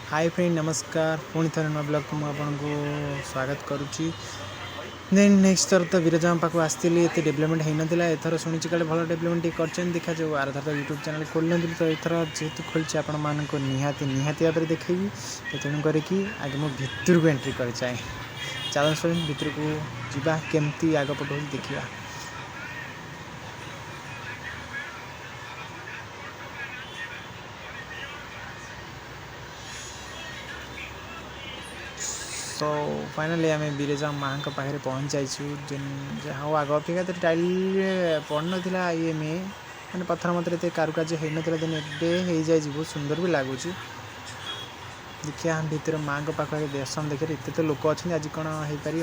Hi friend नमस्कार पुणी थे नुआ ब्लॉग को मुझे स्वागत करुच्ची। देन नेक्स्ट थर तो विरजा पाक आसती ये डेवलपमेंट होना एथर शुणी कल भल डेवलपमेंट कर देखा जाऊ आर थर तो यूट्यूब चैनल खोल नी तो एथर जेहतु खोलची आपण मानक निहाती निहाती भाव में देखी तो तेणु करके आगे मो भितर को एंट्री कर चाहे चलो फ्रेंड भितर को जीवा केमती आग पट देखा। सो फाइनाली आम विरजा माँ पाखे पहुँच जाइए हाँ आग अपेक्षा तो टाइल पड़ ना ये मैंने पत्थर मतलब कारुकार्य होता देन ए बहुत सुंदर भी लगुच। देखिए भितर माँ पाखे दर्शन देखिए एत तो लोक अच्छा आज कौन हो पार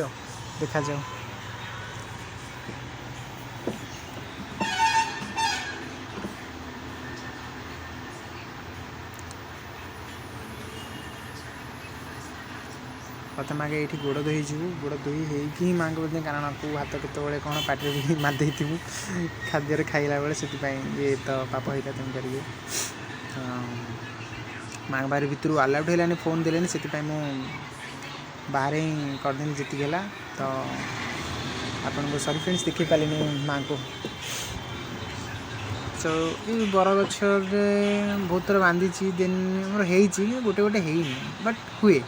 देखा जाओ। प्रथम आगे ये गोड़ धोई गोड़ धोई ही माँ को बोलते कारण तू हाथ केत कौन पाटे भी मारिदे खाद्य खाइला बेले से ये तो पाप होता तुम करिए माँ बाहर भितर अलाउड है फोन देने से बाहर ही करदे जीत गला तो आपन को सॉरी फ्रेंड्स देखी पारे माँ को। सो ये बरगछ बहुत थर बांधी देन मोर गोटे गोटे है बट हुए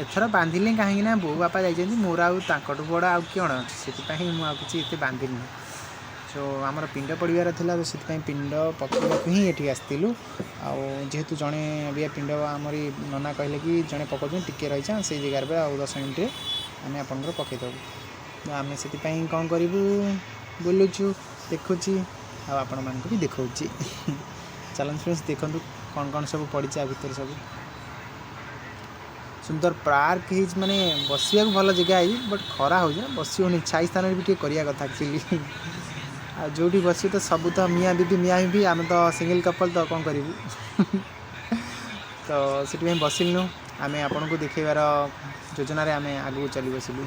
एथर बांधिले कहीं बो बापा जाइए मोर आठ बड़ आउ कौन अच्छे से मुझे बांधिनी। सो आमर पिंड पड़ार था तो से पिंड पकड़ा ही ये आसलु जेहेतु जड़े अभी पिंड आमर नना कहले कि जड़े पकाऊ टिके रही से जगार पर आउ 10 मिनट आम आपंकर पकईदेव आम से कौन करूँ बुलुचु देखुची आपण मानक भी देखा चलन फ्रेंड्स देखु कौन कौन सब पड़ी भितर सब सुंदर पार्क ही माने बसिया भल जगह है बट खरा हो बस छाई स्थान भी करिया कथा एक्चुअली आ जो बस तो सब तो मियाँ बीबी आम तो सिंगल कपल तो कौन करूँ तो से बसिलु आम आपन को देखेबार योजन आम आगू चली बसिलु।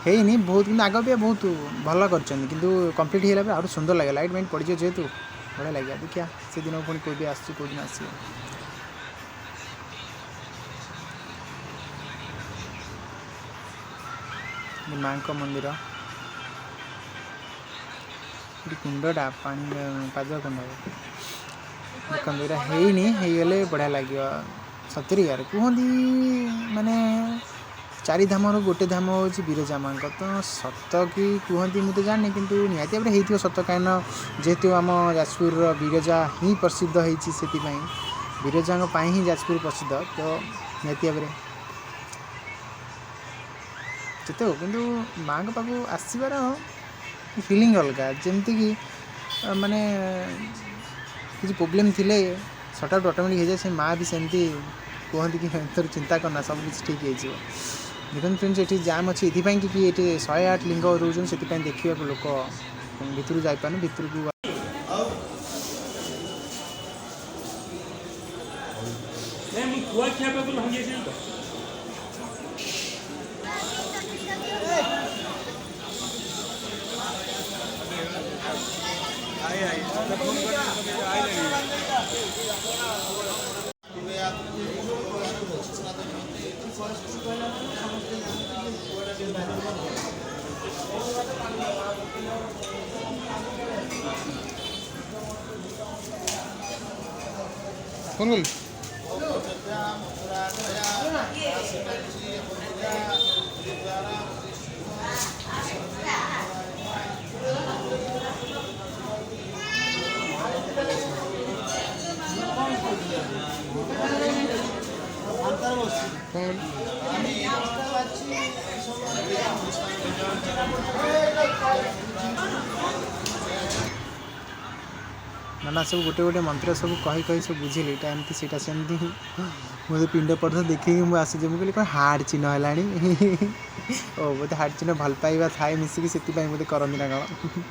है बहुत कि आग भी बहुत भल कर कम्प्लीट होगा और सुंदर लगे लाइट माइट पड़ जेहेतु बढ़िया लगे देखिए से दिन पुणी कोई भी आसदिन आस माँ मंदिर कुंडा पानी पाद कुंड देखते है बढ़िया लगे सतरी यार कहती माने चारि धाम गोटे धाम हूँ विरजा माँ तो सत कि कहती मुझे जानी कि निहती भाव में सत कहीं जेहेतु आम जाजपुर विरजा ही प्रसिद्ध होती विरजा ही जाजपुर प्रसिद्ध तो निहती भाव जिते हो कि माँ पाक आसबार फिलिंग अलग जमती कि माने किसी प्रोब्लेम थी सट आउट ऑटोमेटिक हो जाए से माँ भी सेमती कहती कि तोर चिंता करना सब कुछ ठीक है। देखते फ्रेंड्स ये जाम अच्छी ये कि ये 108 लिंग रोज से देखा लोक भितर जापार भितर को कौन बोल नाना सब गोटे गोटे मंत्र सब कही सब बुझे एमती सीटा सेमती मुझे पिंड पड़ देखिए मुझे आसी मुझे कौन हार्ट चिन्ह है ओ बोते हार्ट चिन्ह भल पाइबा थाए मिसिकी से बोते करती ना कौन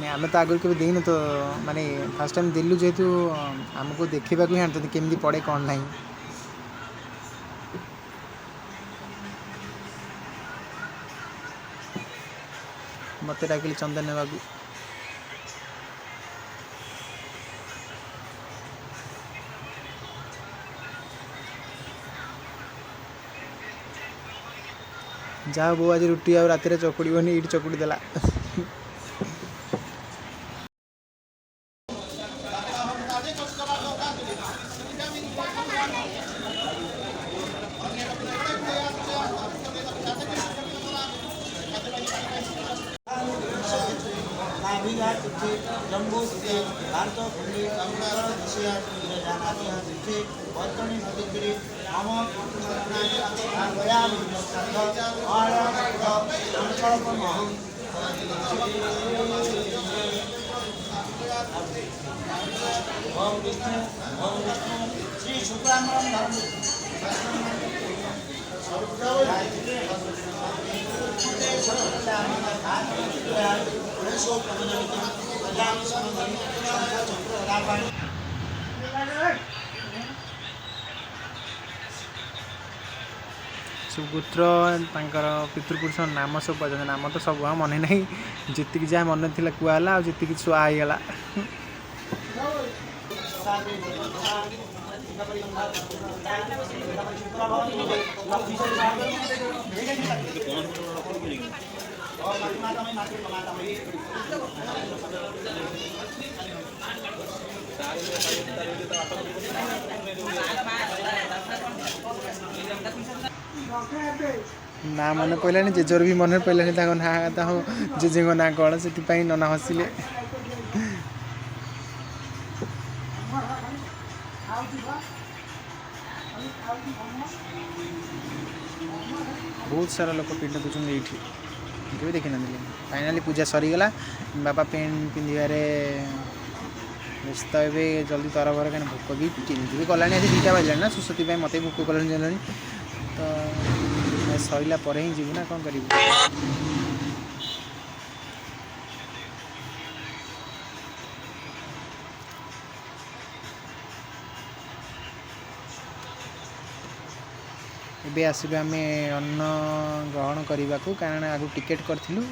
आम तो आगुरी कभी देन तो माने फास्ट टाइम देलु जेहेतु आमको देखा ही आनी केमी पड़े कौन ना मत डाकिले चंदन नेबा जा बो आज रुटी आ रात चकुड़ीबनी ये चकुड़ी देला श्री शुक्लांबरम सुपुत्र पितृपुरुष नाम सब पचार नाम तो सब मन नहीं जी जहाँ मन थी कहला आ जी छुआ होगला ना मन पड़ानी जेजर भी मन पड़ानी ना जेजे ना कौन से नना हसिले बहुत सारा लोक पिंड दूसरे ये देखी ना फाइनाली पूजा सरीगला बापा पेंट पिंधार व्यस्त हे जल्दी तरबर कहीं भोक भी केमती भी कला आज 2टा बजे ना सुसती मत भोक कला तो सरला ही जीवु ना कौन कर एबे आसबे आम अन्न ग्रहण करने को कारण आगु टिकेट करूँ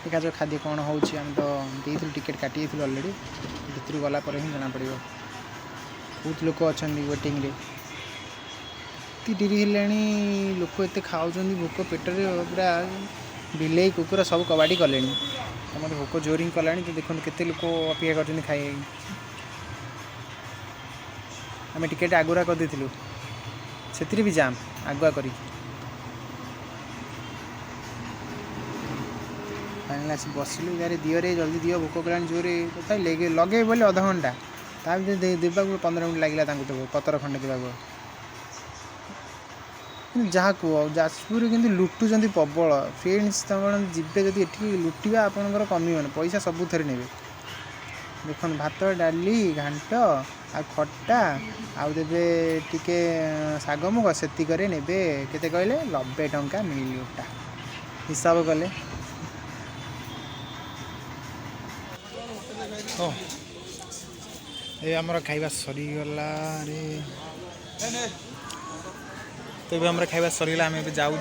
देखा जो खाद्य कौन हो तो देलु टिकेट काटी अलरेडी भितर गला ही जना पड़ बहुत लोक अच्छा वेटिंग रे डेरी है लोक एत खाऊ भोक पेटर पूरा बिले कुकुर सब कबाड़ी कले मत भोक जोर ही कला तो देखो केते लोक अपेक्षा कर खाई आम टिकेट आगुरा कर देलु से भी जाम आगुआ करी फाइनल आस बसलु यार दिए जल्दी दियो भोक कला जोरे तथा लगे बोले अध घंटा ता देवा 15 मिनट लगे तो पतर खंडे देवा जहाँ कह जाजपुर कि लुटुंट प्रबल फ्रेंड्स जीवे जदि ये लुटिया आपंकर कमिबन पैसा सबू थे ने देख भात डाली घांट आ खट्टा आउ देवे टिके शाग मुग सेतिक ने केते कहले 90 टंका मिलटा हिसाब कले ये आमर खाइबा सरीगला रे तो ये आम खाइबा सरीगला आम जाऊँ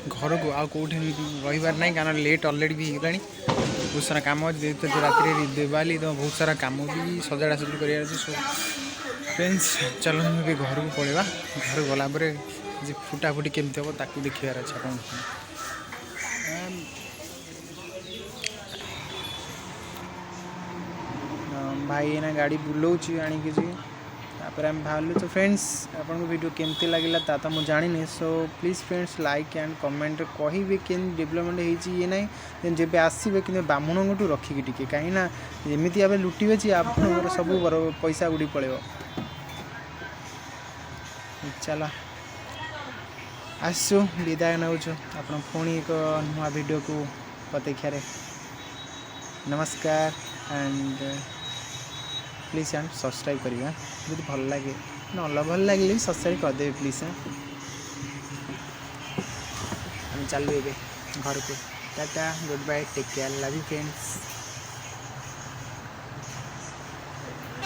घर को आउ कौटे रहीबार ना कारण लेट अलरेडी भी होगा बहुत सारा कम अच्छे जो राति दिवाली तो बहुत सारा कम भी सजाड़ा सजाड़ी कर फ्रेंड्स चलो भी घर को पलैया घर गला फुटा फुटी केमती हम ताकू देखार अच्छे आप भाई ना गाड़ी बुलाऊँ आणिकी तापर आम बाहर तो फ्रेंड्स आपन वीडियो केमती लगे तो मुझे जानी so please friends like and comment कहे के डेवलपमेंट हो ये ना जब आसवे कि ब्राह्मण को रखिकी टी कहीं एमती भाव लुटे जे आप सब पैसा उड़ी पड़े चलो आसु विदाय नौ आप पुणी एक नुआ वीडियो को प्रतीक्षा नमस्कार एंड प्लीज एंड सब्सक्राइब करिए जो भल लगे न भल लगे भी सब्सक्राइब करदे प्लीज हम चलू ए घर को tata good bye take care love you friends.